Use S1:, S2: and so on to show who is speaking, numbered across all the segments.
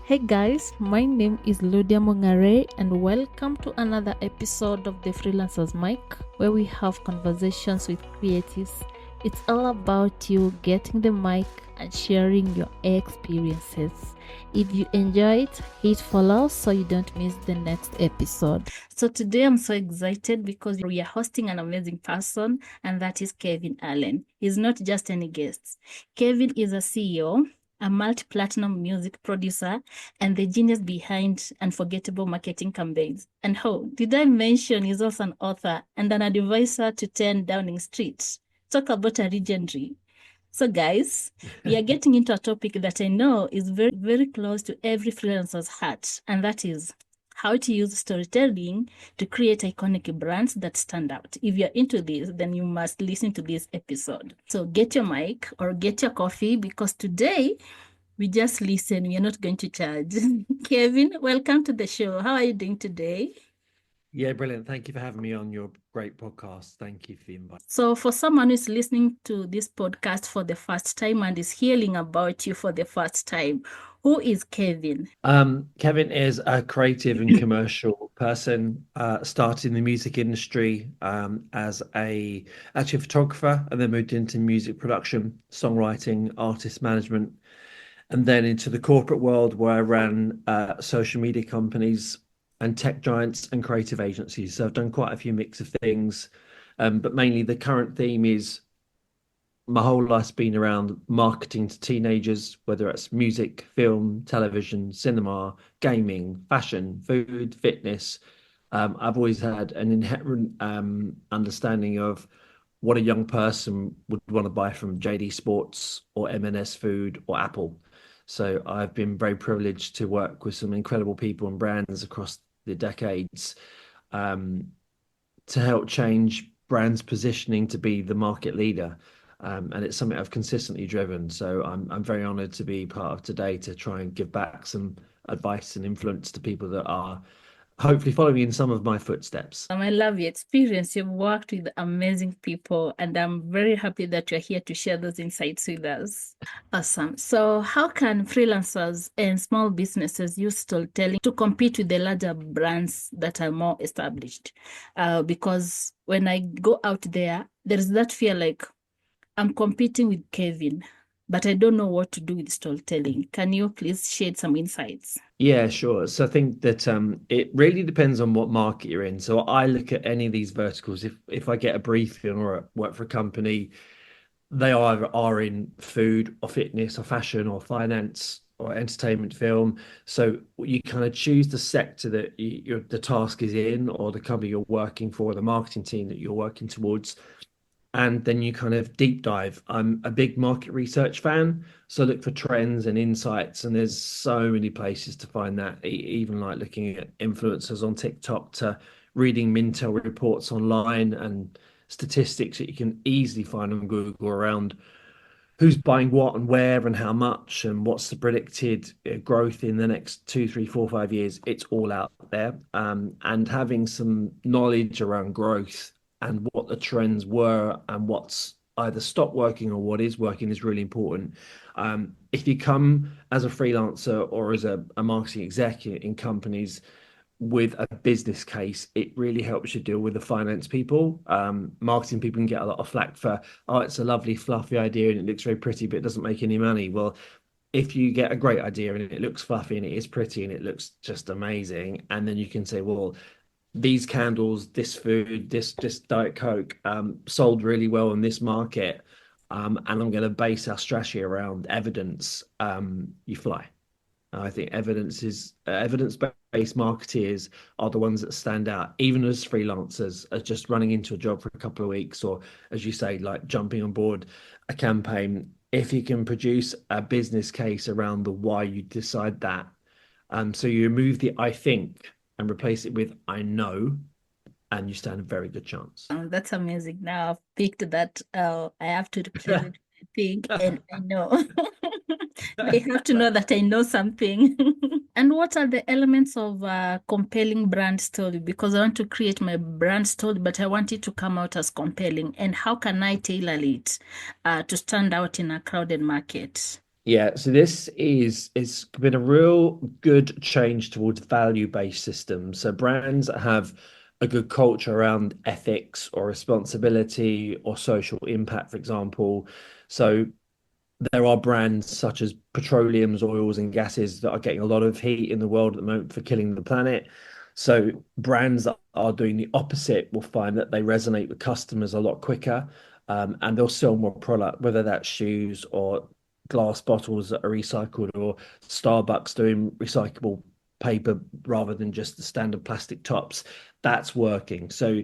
S1: Hey guys, my name is Ludiah Mong'are and welcome to another episode of the Freelancer's Mic where we have conversations with creatives. It's all about you getting the mic and sharing your experiences. If you enjoy it, hit follow so you don't miss the next episode. So today I'm so excited because we are hosting an amazing person, and that is Tewis-Allen. He's not just any guest. Kevin is a CEO, a multi-platinum music producer, and the genius behind unforgettable marketing campaigns. And did I mention he's also an author and an advisor to 10 Downing Street? Talk about a legendary. So guys, we are getting into a topic that I know is very, very close to every freelancer's heart, and that is how to use storytelling to create iconic brands that stand out. If you're into this, then you must listen to this episode. So get your mic or get your coffee because today we just listen. We are not going to charge. Kevin, welcome to the show. How are you doing today?
S2: Yeah, brilliant. Thank you for having me on your great podcast. Thank you for the invite.
S1: So for someone who's listening to this podcast for the first time and is hearing about you for the first time, who is Kevin?
S2: Kevin is a creative and commercial person. Started in the music industry as actually a photographer, and then moved into music production, songwriting, artist management, and then into the corporate world where I ran social media companies and tech giants and creative agencies. So I've done quite a few mix of things, but mainly the current theme is my whole life's been around marketing to teenagers, whether it's music, film, television, cinema, gaming, fashion, food, fitness. I've always had an inherent understanding of what a young person would want to buy from JD Sports or M&S Food or Apple. So I've been very privileged to work with some incredible people and brands across the decades um, to help change brands' positioning to be the market leader. And it's something I've consistently driven. So I'm very honored to be part of today to try and give back some advice and influence to people that are hopefully following in some of my footsteps.
S1: I love your experience. You've worked with amazing people, and I'm very happy that you're here to share those insights with us. Awesome. So, how can freelancers and small businesses use storytelling to compete with the larger brands that are more established? Because when I go out there, there's that fear like I'm competing with Kevin, but I don't know what to do with storytelling. Can you please share some insights?
S2: Yeah, sure. So I think that it really depends on what market you're in. So I look at any of these verticals. If I get a briefing or work for a company, they either are in food or fitness or fashion or finance or entertainment film. So you kind of choose the sector that the task is in, or the company you're working for, the marketing team that you're working towards, and then you kind of deep dive. I'm a big market research fan, so look for trends and insights, and there's so many places to find that, even like looking at influencers on TikTok to reading Mintel reports online and statistics that you can easily find on Google around who's buying what and where and how much and what's the predicted growth in the next 2, 3, 4, 5 years. It's all out there. And having some knowledge around growth and what the trends were and what's either stopped working or what is working is really important. If you come as a freelancer or as a marketing executive in companies with a business case, it really helps you deal with the finance people. Marketing people can get a lot of flack for, oh, it's a lovely, fluffy idea and it looks very pretty, but it doesn't make any money. Well, if you get a great idea and it looks fluffy and it is pretty and it looks just amazing, and then you can say, well, these candles, this food, this Diet Coke sold really well in this market, and I'm going to base our strategy around evidence. You fly. I think evidence-based marketeers are the ones that stand out, even as freelancers, as just running into a job for a couple of weeks, or as you say, like jumping on board a campaign. If you can produce a business case around the why you decide that, so you remove the I think and replace it with I know, and you stand a very good chance.
S1: That's amazing. Now I've picked that. I have to replace it. I think, and I know. They have to know that I know something. And what are the elements of a compelling brand story? Because I want to create my brand story, but I want it to come out as compelling. And how can I tailor it to stand out in a crowded market?
S2: Yeah, so this is it's been a real good change towards value-based systems. So brands that have a good culture around ethics or responsibility or social impact, for example. So there are brands such as petroleums, oils, and gases that are getting a lot of heat in the world at the moment for killing the planet. So brands that are doing the opposite will find that they resonate with customers a lot quicker, and they'll sell more product, whether that's shoes or glass bottles that are recycled, or Starbucks doing recyclable paper rather than just the standard plastic tops. That's working. So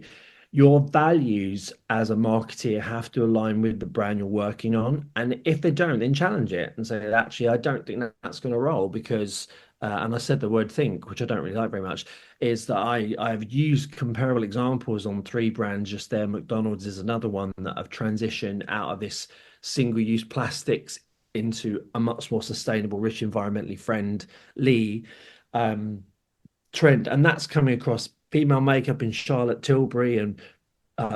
S2: your values as a marketeer have to align with the brand you're working on. And if they don't, then challenge it and say, actually, I don't think that's going to roll because, and I said the word think, which I don't really like very much, is that I've used comparable examples on three brands just there. McDonald's is another one that have transitioned out of this single-use plastics into a much more sustainable, rich, environmentally friendly um, trend, and that's coming across female makeup in Charlotte Tilbury and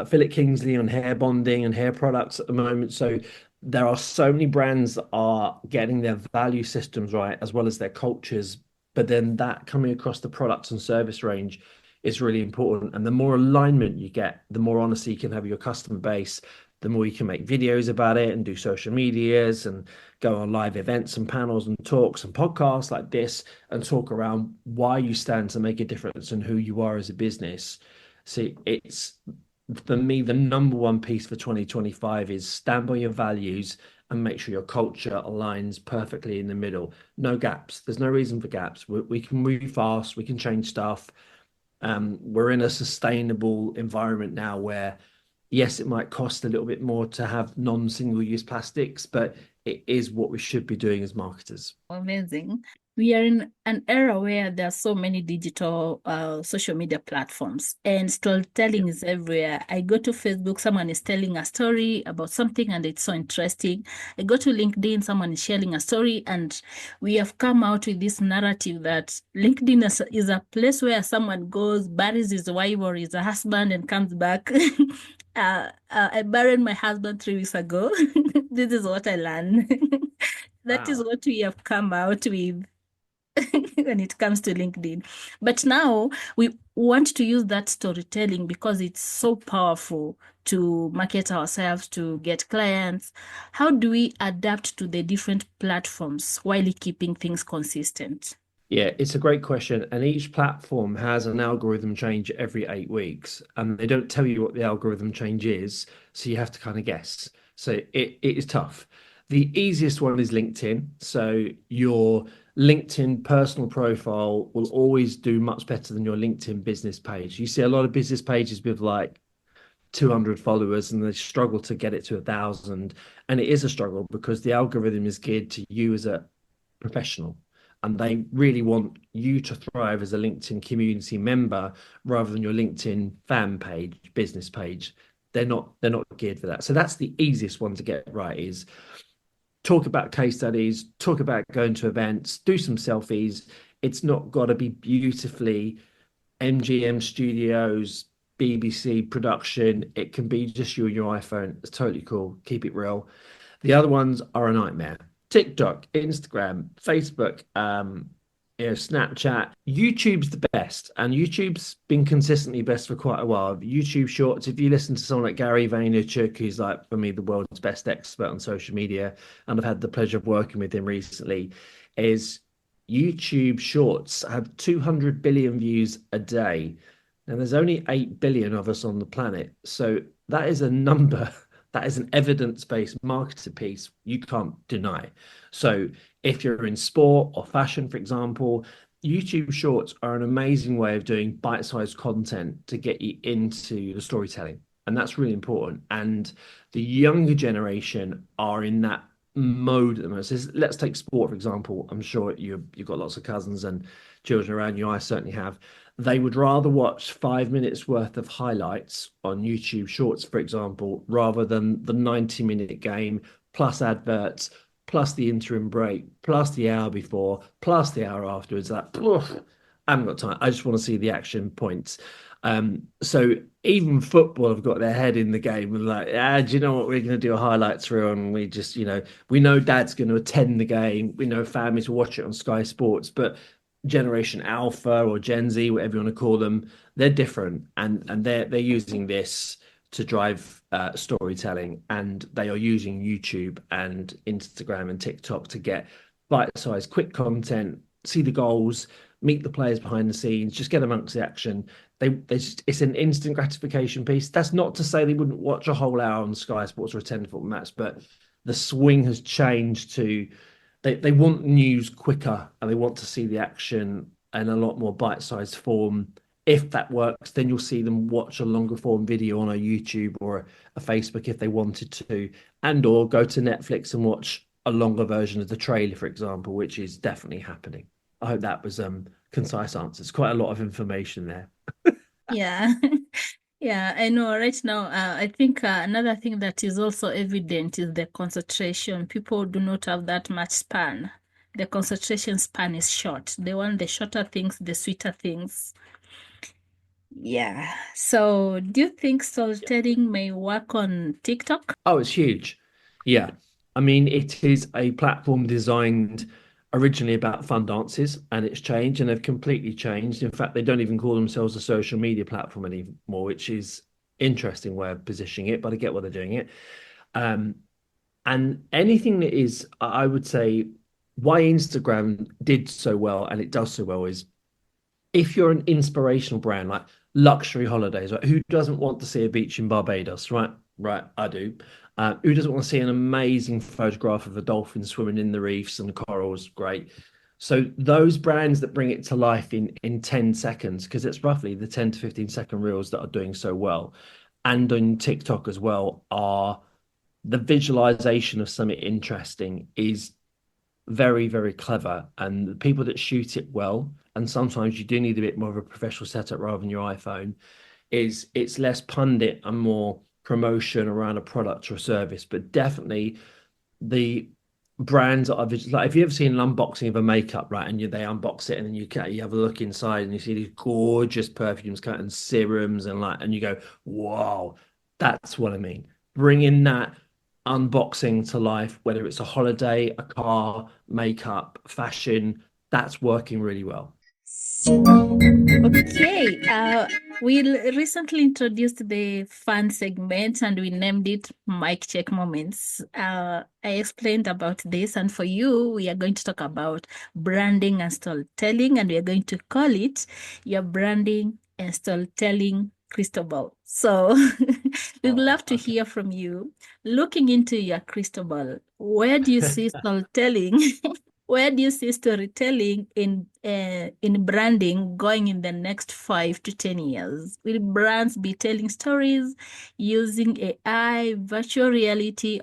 S2: Philip Kingsley on hair bonding and hair products at the moment. So there are so many brands that are getting their value systems right as well as their cultures, but then that coming across the products and service range is really important. And the more alignment you get, the more honesty you can have with your customer base, the more you can make videos about it and do social medias and go on live events and panels and talks and podcasts like this and talk around why you stand to make a difference and who you are as a business. See, it's for me, the number one piece for 2025 is stand by your values and make sure your culture aligns perfectly in the middle. No gaps. There's no reason for gaps. We can move fast. We can change stuff. We're in a sustainable environment now where, yes, it might cost a little bit more to have non-single use plastics, but it is what we should be doing as marketers.
S1: Amazing. We are in an era where there are so many digital social media platforms and
S2: Yeah.
S1: storytelling is everywhere. I go to Facebook, someone is telling a story about something and it's so interesting. I go to LinkedIn, someone is sharing a story, and we have come out with this narrative that LinkedIn is a place where someone goes, buries his wife or his husband and comes back. I buried my husband 3 weeks ago. This is what I learned. That is
S2: Wow.
S1: what we have come out with when it comes to LinkedIn. But now we want to use that storytelling because it's so powerful to market ourselves, to get clients. How do we adapt to the different platforms while keeping things consistent?
S2: Yeah, it's a great question. And each platform has an algorithm change every 8 weeks, and they don't tell you what the algorithm change is. So you have to kind of guess. So it is tough. The easiest one is LinkedIn. So your LinkedIn personal profile will always do much better than your LinkedIn business page. You see a lot of business pages with like 200 followers and they struggle to get it to 1,000. And it is a struggle because the algorithm is geared to you as a professional. And they really want you to thrive as a LinkedIn community member rather than your LinkedIn fan page, business page. They're not geared for that. So that's the easiest one to get right is talk about case studies, talk about going to events, do some selfies. It's not got to be beautifully MGM Studios, BBC production. It can be just you and your iPhone. It's totally cool. Keep it real. The other ones are a nightmare. TikTok, Instagram, Facebook, Snapchat. YouTube's the best, and YouTube's been consistently best for quite a while. YouTube Shorts. If you listen to someone like Gary Vaynerchuk, who's like for me the world's best expert on social media, and I've had the pleasure of working with him recently, is YouTube Shorts have 200 billion views a day. And there's only 8 billion of us on the planet. So that is a number, that is an evidence-based marketing piece you can't deny. So if you're in sport or fashion, for example, YouTube Shorts are an amazing way of doing bite-sized content to get you into the storytelling. And that's really important. And the younger generation are in that mode at the moment. So let's take sport, for example. I'm sure you've got lots of cousins and children around you. I certainly have. They would rather watch 5 minutes worth of highlights on YouTube Shorts, for example, rather than the 90-minute game plus adverts, plus the interim break, plus the hour before, plus the hour afterwards. That I haven't got time. I just want to see the action points. So even football have got their head in the game and like, do you know what? We're going to do a highlights reel and we just, we know dad's going to attend the game. We know families will watch it on Sky Sports, but Generation Alpha or Gen Z, whatever you want to call them, they're different and they're using this to drive storytelling, and they are using YouTube and Instagram and TikTok to get bite-sized, quick content, see the goals, meet the players behind the scenes, just get amongst the action. It's an instant gratification piece. That's not to say they wouldn't watch a whole hour on Sky Sports or attend a football match, but the swing has changed to they want news quicker and they want to see the action in a lot more bite-sized form. If that works, then you'll see them watch a longer form video on a YouTube or a Facebook if they wanted to, and or go to Netflix and watch a longer version of the trailer, for example, which is definitely happening. I hope that was concise answers. Quite a lot of information there.
S1: Yeah. Yeah, I know. Right now, I think another thing that is also evident is the concentration. People do not have that much span. The concentration span is short. They want the shorter things, the sweeter things. Yeah. So, do you think storytelling may work on TikTok?
S2: Oh, it's huge. Yeah. I mean, it is a platform designed originally about fun dances, and it's changed and they've completely changed. In fact, they don't even call themselves a social media platform anymore, which is interesting way of positioning it, but I get why they're doing it. Um, and anything that is, I would say, why Instagram did so well and it does so well is if you're an inspirational brand like luxury holidays, right? Who doesn't want to see a beach in Barbados, right? Right, I do. Who doesn't want to see an amazing photograph of a dolphin swimming in the reefs and the corals? Great. So those brands that bring it to life in 10 seconds, because it's roughly the 10 to 15-second reels that are doing so well, and on TikTok as well, are the visualization of something interesting is very, very clever. And the people that shoot it well, and sometimes you do need a bit more of a professional setup rather than your iPhone, is it's less pundit and more promotion around a product or a service. But definitely the brands that I've like, if you ever seen an unboxing of a makeup, right, and they unbox it and then you have a look inside and you see these gorgeous perfumes and serums and like, and you go, wow, that's what I mean. Bringing that unboxing to life, whether it's a holiday, a car, makeup, fashion, that's working really well.
S1: Okay, we recently introduced the fun segment and we named it Mic Check Moments. I explained about this, and for you, we are going to talk about branding and storytelling, and we are going to call it your branding and storytelling crystal ball. So we'd
S2: Oh,
S1: love to
S2: okay.
S1: hear from you. Looking into your crystal ball, where do you see storytelling? Where do you see storytelling in branding going in the next 5 to 10 years? Will brands be telling stories using AI, virtual reality,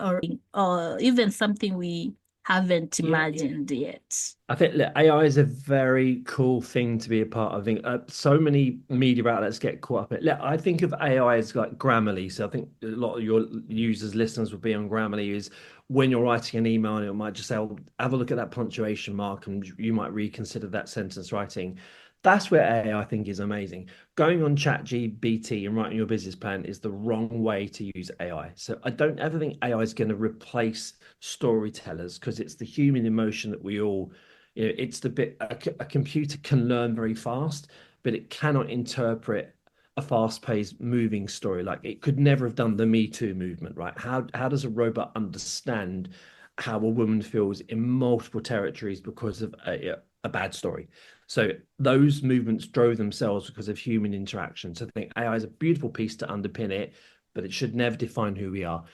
S1: or even something we haven't
S2: Yeah.
S1: imagined yet?
S2: I think look, AI is a very cool thing to be a part of. I think so many media outlets get caught up in it. Look, I think of AI as like Grammarly. So I think a lot of your users, listeners would be on Grammarly is when you're writing an email and it might just say, oh, have a look at that punctuation mark and you might reconsider that sentence writing. That's where AI I think is amazing. Going on ChatGPT and writing your business plan is the wrong way to use AI. So I don't ever think AI is going to replace storytellers because it's the human emotion that we all it's the bit a computer can learn very fast, but it cannot interpret a fast-paced moving story. Like it could never have done the Me Too movement, right? How does a robot understand how a woman feels in multiple territories because of a bad story? So those movements drove themselves because of human interaction. So I think AI is a beautiful piece to underpin it, but it should never define who we are.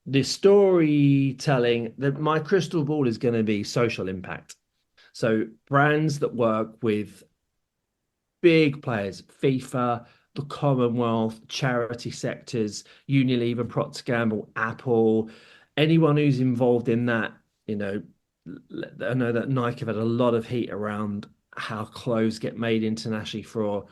S2: The storytelling, my crystal ball is going to be social impact. So brands that work with big players, FIFA, the Commonwealth, charity sectors, Unilever, Procter Gamble, Apple, anyone who's involved in that, you know, I know that Nike have had a lot of heat around how clothes get made internationally for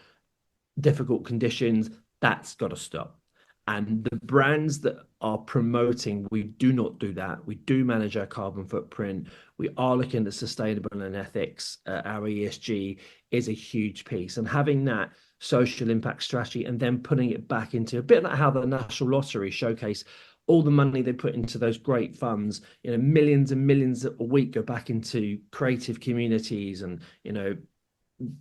S2: difficult conditions. That's got to stop. And the brands that are promoting, we do not do that. We do manage our carbon footprint. We are looking at sustainable and ethics. Our ESG is a huge piece. And having that social impact strategy and then putting it back into a bit like how the National Lottery showcase all the money they put into those great funds, millions and millions a week go back into creative communities and,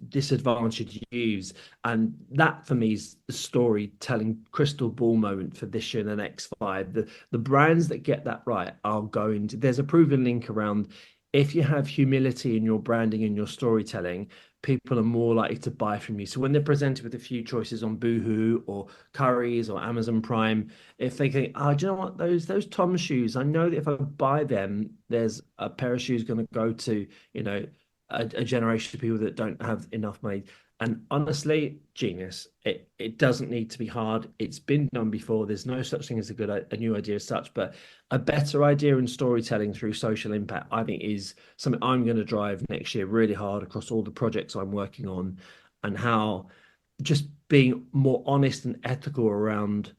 S2: disadvantaged youths. And that for me is the storytelling crystal ball moment for this year and the next five. The brands that get that right are going to, there's a proven link around, if you have humility in your branding and your storytelling, people are more likely to buy from you. So when they're presented with a few choices on Boohoo or Currys or Amazon Prime, if they think, oh, do you know what, those Tom shoes, I know that if I buy them, there's a pair of shoes going to go to, a generation of people that don't have enough money. And honestly, genius. It doesn't need to be hard. It's been done before. There's no such thing as a new idea as such, but a better idea in storytelling through social impact, I think, is something I'm going to drive next year really hard across all the projects I'm working on, and how just being more honest and ethical around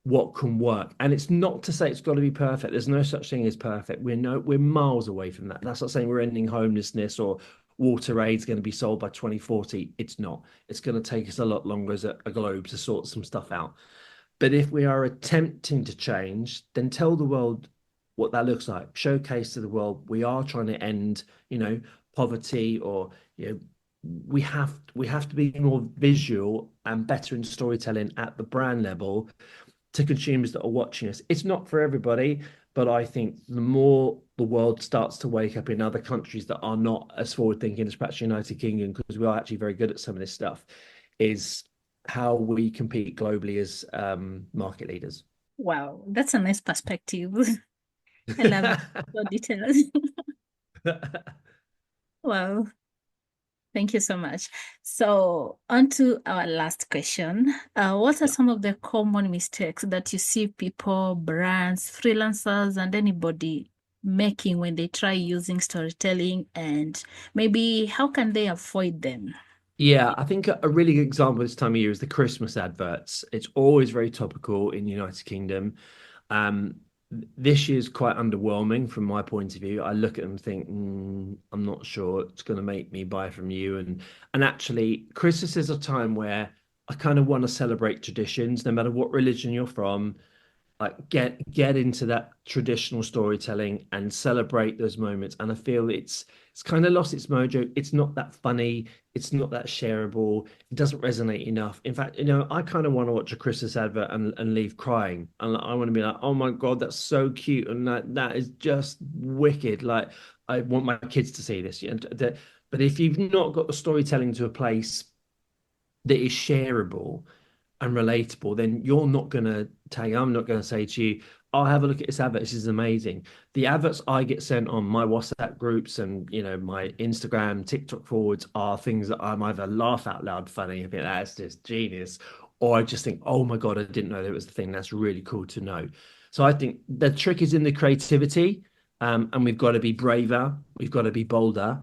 S2: what can work. And it's not to say it's got to be perfect. There's no such thing as perfect. We're miles away from that. That's not saying we're ending homelessness or water aid's going to be solved by 2040. It's not. It's going to take us a lot longer as a globe to sort some stuff out. But if we are attempting to change, then tell the world what that looks like. Showcase to the world we are trying to end, poverty, or we have to be more visual and better in storytelling at the brand level to consumers that are watching us. It's not for everybody, but I think the more the world starts to wake up in other countries that are not as forward thinking as perhaps United Kingdom, because we are actually very good at some of this stuff, is how we compete globally as market leaders.
S1: Wow, that's a nice perspective. I love it. So detailed. Wow. Thank you so much. So, on to our last question. What are
S2: Yeah.
S1: some of the common mistakes that you see people, brands, freelancers, and anybody making when they try using storytelling, and maybe how can they avoid them?
S2: Yeah, I think a really good example this time of year is the Christmas adverts. It's always very topical in the United Kingdom. Um, this year's quite underwhelming from my point of view. I look at them and think, I'm not sure it's going to make me buy from you. And actually, Christmas is a time where I kind of want to celebrate traditions, no matter what religion you're from. Like get into that traditional storytelling and celebrate those moments. And I feel it's kind of lost its mojo. It's not that funny. It's not that shareable. It doesn't resonate enough. In fact, I kind of want to watch a Christmas advert and leave crying. And I want to be like, oh my God, that's so cute. And that is just wicked. Like, I want my kids to see this. But if you've not got the storytelling to a place that is shareable and relatable, then you're not going to tag. I'm not going to say to you, I'll have a look at this advert. This is amazing. The adverts I get sent on my WhatsApp groups and, my Instagram, TikTok forwards are things that I'm either laugh out loud funny, I think that's just genius, or I just think, oh my God, I didn't know that was the thing. That's really cool to know. So I think the trick is in the creativity, and we've got to be braver. We've got to be bolder.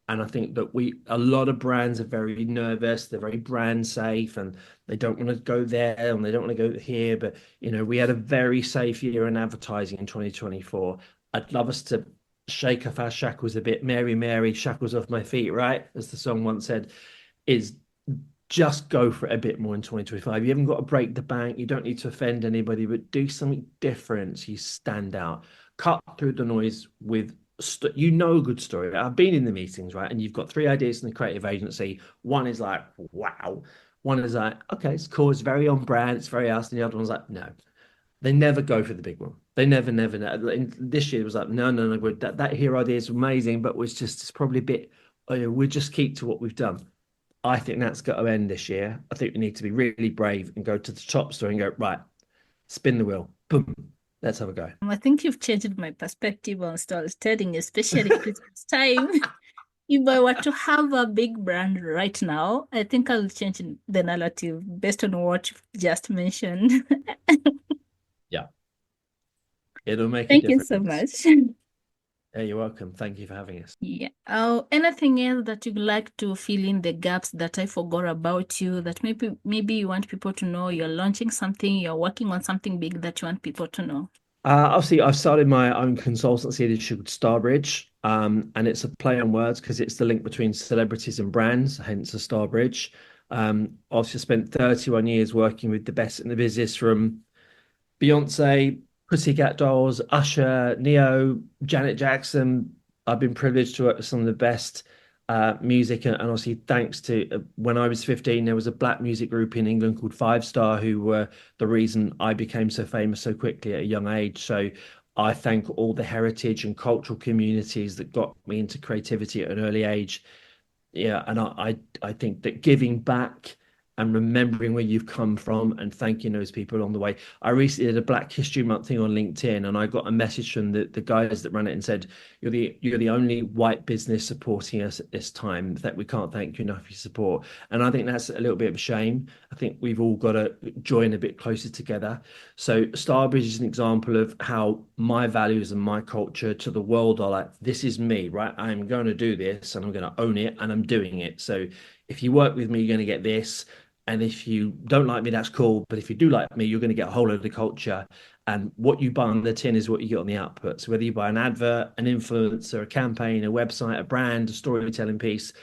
S2: And I think that a lot of brands are very nervous, they're very brand safe, and they don't want to go there and they don't want to go here. But, we had a very safe year in advertising in 2024. I'd love us to shake off our shackles a bit. Mary, Mary, shackles off my feet, right? As the song once said, is just go for it a bit more in 2025. You haven't got to break the bank. You don't need to offend anybody, but do something different so you stand out. Cut through the noise with a good story. I've been in the meetings, right? And you've got three ideas in the creative agency. One is like, wow. One is like, okay, it's cool. It's very on brand. It's very us. And the other one's like, no. They never go for the big one. They never, never. This year it was like, no, no, no. That hero idea is amazing, but it's probably a bit. Oh, yeah, we'll just keep to what we've done. I think that's got to end this year. I think we need to be really brave and go to the top story and go, right, spin the wheel. Boom. Let's have a go.
S1: I think you've changed my perspective on storytelling, especially Christmas time. If I were to have a big brand right now, I think I'll change the narrative based on what you've just mentioned.
S2: Yeah. It'll make a
S1: Thank you so
S2: difference.
S1: much.
S2: Yeah, you're welcome. Thank you for having us.
S1: Yeah. Oh, anything else that you'd like to fill in the gaps that I forgot about you, that maybe you want people to know you're launching something, you're working on something big that you want people to know?
S2: Obviously, I've started my own consultancy initiative called Starbridge, and it's a play on words because it's the link between celebrities and brands, hence the Starbridge. Obviously, spent 31 years working with the best in the business from Beyonce, Pussycat Dolls, Usher, Neo, Janet Jackson. I've been privileged to work with some of the best music, and obviously, thanks to when I was 15, there was a black music group in England called Five Star, who were the reason I became so famous so quickly at a young age. So I thank all the heritage and cultural communities that got me into creativity at an early age. Yeah, and I think that giving back and remembering where you've come from and thanking those people along the way. I recently did a Black History Month thing on LinkedIn, and I got a message from the guys that run it and said, you're the only white business supporting us at this time, that we can't thank you enough for your support." And I think that's a little bit of a shame. I think we've all got to join a bit closer together. So Starbridge is an example of how my values and my culture to the world are like, this is me, right? I'm going to do this and I'm going to own it and I'm doing it. So if you work with me, you're going to get this. And if you don't like me, that's cool. But if you do like me, you're going to get a whole load of the culture. And what you buy on the tin is what you get on the output. So whether you buy an advert, an influencer, a campaign, a website, a brand, a storytelling piece,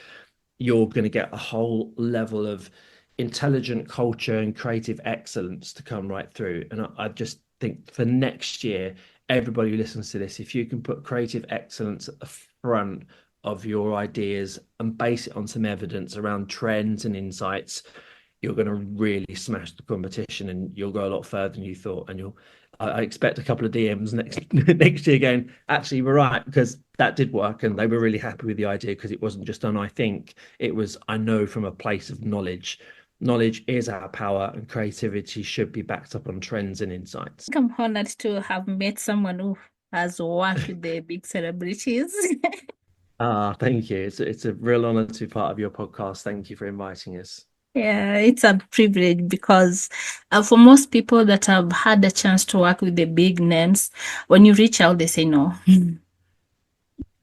S2: you're going to get a whole level of intelligent culture and creative excellence to come right through. And I just think for next year, everybody who listens to this, if you can put creative excellence at the front of your ideas and base it on some evidence around trends and insights, you're going to really smash the competition and you'll go a lot further than you thought. And I expect a couple of DMs next year going, actually, we're right, because that did work. And they were really happy with the idea because it wasn't just done, I think, it was, I know, from a place of knowledge. Knowledge is our power, and creativity should be backed up on trends and insights.
S1: I'm honored to have met someone who has worked with the big celebrities.
S2: Thank you. It's a real honor to be part of your podcast. Thank you for inviting us.
S1: Yeah, it's a privilege because for most people that have had the chance to work with the big names, when you reach out, they say no.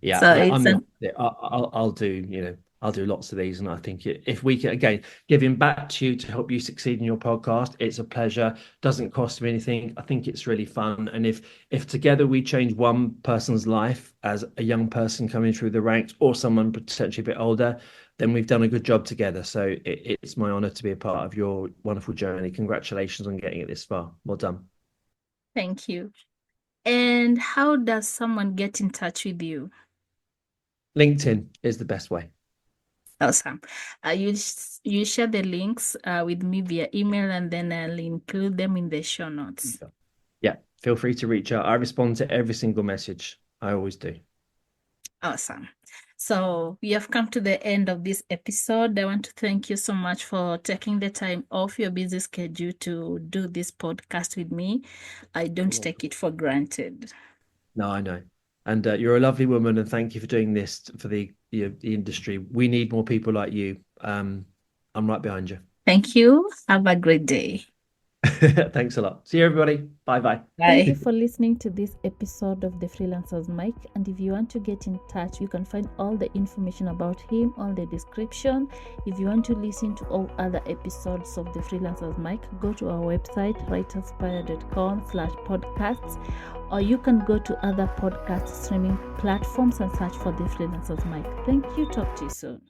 S2: Yeah,
S1: So
S2: I'm
S1: it's
S2: the
S1: an
S2: opposite. I'll do, I'll do lots of these, and I think if we can, again, giving back to you to help you succeed in your podcast, it's a pleasure. Doesn't cost me anything. I think it's really fun, and if together we change one person's life as a young person coming through the ranks, or someone potentially a bit older, then we've done a good job together. So it's my honor to be a part of your wonderful journey. Congratulations on getting it this far. Well done.
S1: Thank you. And how does someone get in touch with you?
S2: LinkedIn is the best way.
S1: Awesome. You share the links with me via email, and then I'll include them in the show notes.
S2: Yeah, feel free to reach out. I respond to every single message. I always do.
S1: Awesome. So we have come to the end of this episode. I want to thank you so much for taking the time off your busy schedule to do this podcast with me. I don't take it for granted.
S2: No, I know. And you're a lovely woman, and thank you for doing this for the industry. We need more people like you. I'm right behind you.
S1: Thank you. Have a great day.
S2: Thanks a lot. See you, everybody. Bye bye.
S1: Thank you for listening to this episode of The Freelancer's Mic. And if you want to get in touch, you can find all the information about him on the description. If you want to listen to all other episodes of The Freelancer's Mic, go to our website, writerspire.com/podcasts, or you can go to other podcast streaming platforms and search for The Freelancer's Mic. Thank you. Talk to you soon.